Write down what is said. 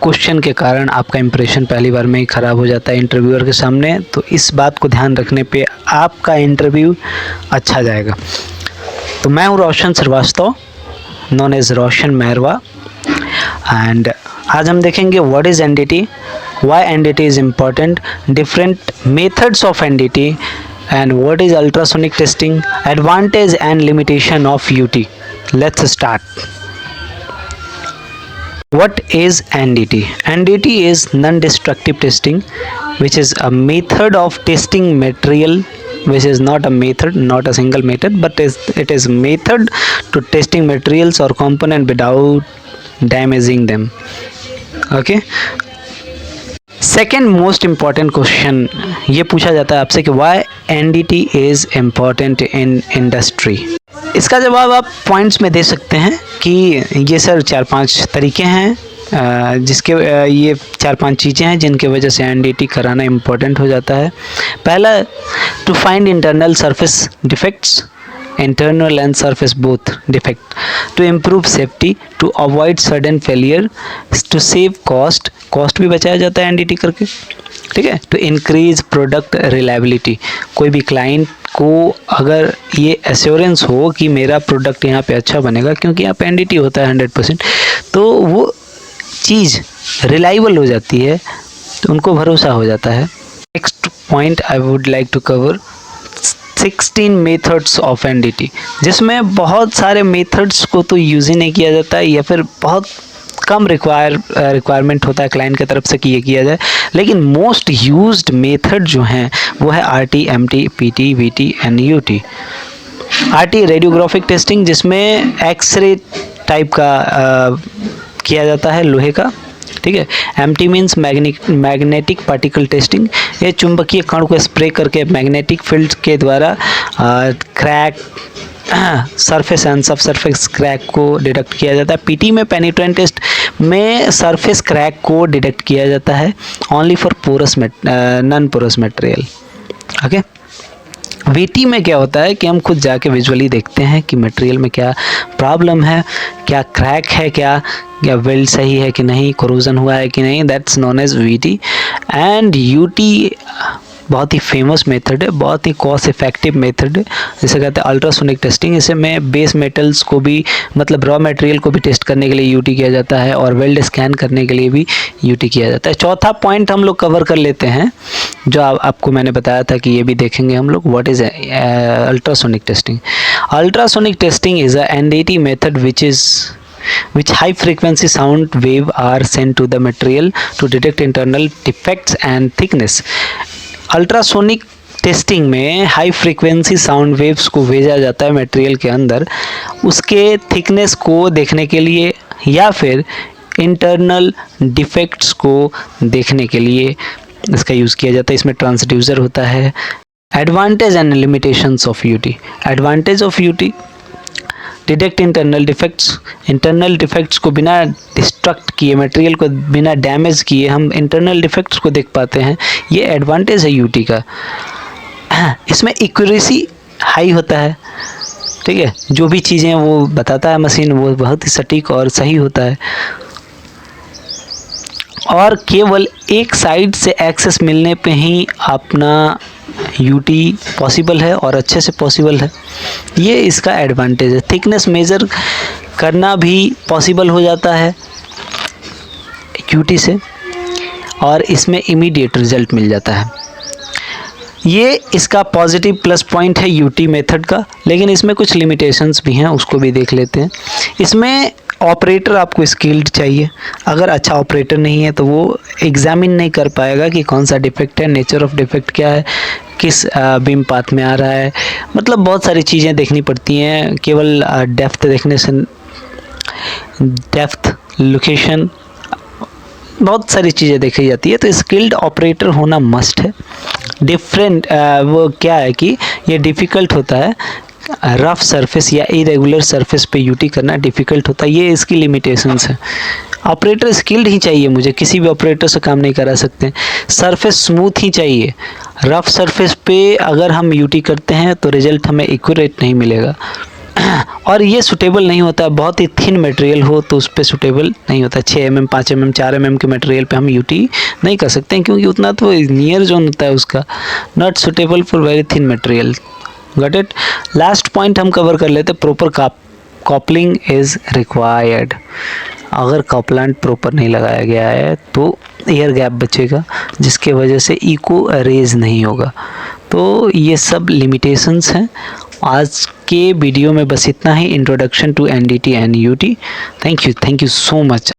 Question के कारण आपका इंप्रेशन पहली बार में ही ख़राब हो जाता है इंटरव्यूअर के सामने। तो इस बात को ध्यान रखने पे आपका इंटरव्यू अच्छा जाएगा। तो मैं हूँ Roshan Srivastava, known as Roshan Mehrwa, and आज हम देखेंगे what is NDT, why NDT is important, different methods of NDT, and what is ultrasonic testing, advantage and limitation of UT. Let's start. What is NDT? NDT is non-destructive testing, which is a method of testing material, which is not a method, not a single method, but it is method to testing materials or component without damaging them. Okay. Second most important question ये पूछा जाता है आपसे कि why NDT is important in industry. इसका जवाब आप points में दे सकते हैं कि ये सर 4-5 तरीके हैं जिसके ये 4-5 चीज़ें हैं जिनके वजह से एनडीटी कराना इम्पॉर्टेंट हो जाता है। पहला, to find internal surface defects, internal and surface both defect, to improve safety, to avoid sudden failure, to save cost भी बचाया जाता है एनडीटी करके, ठीक है। to increase product reliability, कोई भी क्लाइंट को अगर ये एश्योरेंस हो कि मेरा प्रोडक्ट यहाँ पे अच्छा बनेगा क्योंकि यहाँ पे एनडीटी होता है 100%, तो वो चीज़ रिलायबल हो जाती है, तो उनको भरोसा हो जाता है। Next point I would like to cover 16 methods of NDT, जिसमें बहुत सारे मेथड्स को तो यूज़ ही नहीं किया जाता है या फिर बहुत कम रिक्वायरमेंट होता है क्लाइंट की तरफ से कि ये किया जाए, लेकिन मोस्ट यूज्ड मेथड जो हैं वो है RT, MT, PT, VT and UT. RT radiographic testing, जिसमें एक्सरे टाइप का किया जाता है लोहे का, ठीक है। MT means magnetic particle testing, ये चुंबकीय कण को स्प्रे करके मैग्नेटिक फील्ड के द्वारा crack, surface and sub surface crack को डिटेक्ट किया जाता है। पीटी में पेनिट्रेंट टेस्ट में सरफेस क्रैक को डिटेक्ट किया जाता है only for porous non porous material, okay. VT में क्या होता है कि हम खुद जाके विजुअली देखते हैं कि मटेरियल में क्या प्रॉब्लम है, क्या क्रैक है, क्या वेल्ड सही है कि नहीं, कोरोजन हुआ है कि नहीं, that's known as VT. And UT बहुत ही फेमस मेथड है, बहुत ही कॉस्ट इफेक्टिव मेथड है, जिसे कहते हैं अल्ट्रासोनिक टेस्टिंग। इसे में बेस मेटल्स को भी, मतलब रॉ मटेरियल को भी टेस्ट करने के लिए यूटी किया जाता है और वेल्ड स्कैन करने के लिए भी यूटी किया जाता है। चौथा पॉइंट हम लोग कवर कर लेते हैं जो आपको मैंने बताया था कि ये भी देखेंगे हम लोग, what is ultrasonic testing. Ultrasonic testing is a NDT method which high frequency sound wave are sent to the material to detect internal defects and thickness। Ultrasonic testing में हाई फ्रीक्वेंसी साउंड वेव्स को भेजा जाता है material के अंदर, उसके thickness को देखने के लिए या फिर इंटरनल डिफेक्ट्स को देखने के लिए इसका यूज़ किया जाता है। इसमें ट्रांसड्यूसर होता है। Advantage and limitations of UT. Advantage of UT, detect internal defects. Internal defects को बिना डिस्ट्रक्ट किए, मटेरियल को बिना डैमेज किए हम इंटरनल डिफेक्ट्स को देख पाते हैं, ये एडवांटेज है यूटी का। इसमें एक्यूरेसी हाई होता है, ठीक है, जो भी चीज़ें वो बताता है मशीन वो बहुत ही सटीक और सही होता है, और केवल एक साइड से एक्सेस मिलने पे ही अपना यूटी पॉसिबल है और अच्छे से पॉसिबल है, ये इसका एडवांटेज है। थिकनेस मेज़र करना भी पॉसिबल हो जाता है यूटी से और इसमें इमीडिएट रिजल्ट मिल जाता है। ये इसका पॉजिटिव प्लस पॉइंट है यूटी मेथड का, लेकिन इसमें कुछ लिमिटेशंस भी हैं, उसको भी देख लेते हैं। इसमें ऑपरेटर आपको स्किल्ड चाहिए, अगर अच्छा ऑपरेटर नहीं है तो वो एग्जामिन नहीं कर पाएगा कि कौन सा डिफेक्ट है, नेचर ऑफ डिफेक्ट क्या है, किस बीम पाथ में आ रहा है, मतलब बहुत सारी चीज़ें देखनी पड़ती हैं। केवल डेप्थ देखने से, डेप्थ, लोकेशन, बहुत सारी चीज़ें देखी जाती है, तो स्किल्ड ऑपरेटर होना मस्ट है। डिफरेंट वो क्या है कि ये डिफ़िकल्ट होता है, रफ़ सरफेस या इरेगुलर सरफेस पे यूटी करना डिफ़िकल्ट होता है, ये इसकी लिमिटेशंस है। ऑपरेटर स्किल्ड ही चाहिए मुझे, किसी भी ऑपरेटर से काम नहीं करा सकते। सरफेस स्मूथ ही चाहिए, रफ़ सरफेस पे अगर हम यूटी करते हैं तो रिज़ल्ट हमें एक्यूरेट नहीं मिलेगा। और ये सूटेबल नहीं होता, बहुत ही थिन मटेरियल हो तो उस पर सूटेबल नहीं होता। 6 mm 5 mm 4 mm के मटेरियल पे हम यूटी नहीं कर सकते हैं, क्योंकि उतना तो नियर जोन होता है उसका, not suitable for very thin material. Got it. Last point हम कवर कर लेते, प्रॉपर कॉपलिंग इज़ रिक्वायर्ड। अगर कॉपलेंट प्रॉपर नहीं लगाया गया है तो एयर गैप बचेगा, जिसके वजह से इको रेज नहीं होगा। तो ये सब लिमिटेशंस हैं। आज के वीडियो में बस इतना ही, introduction to NDT and UT. Thank you so much.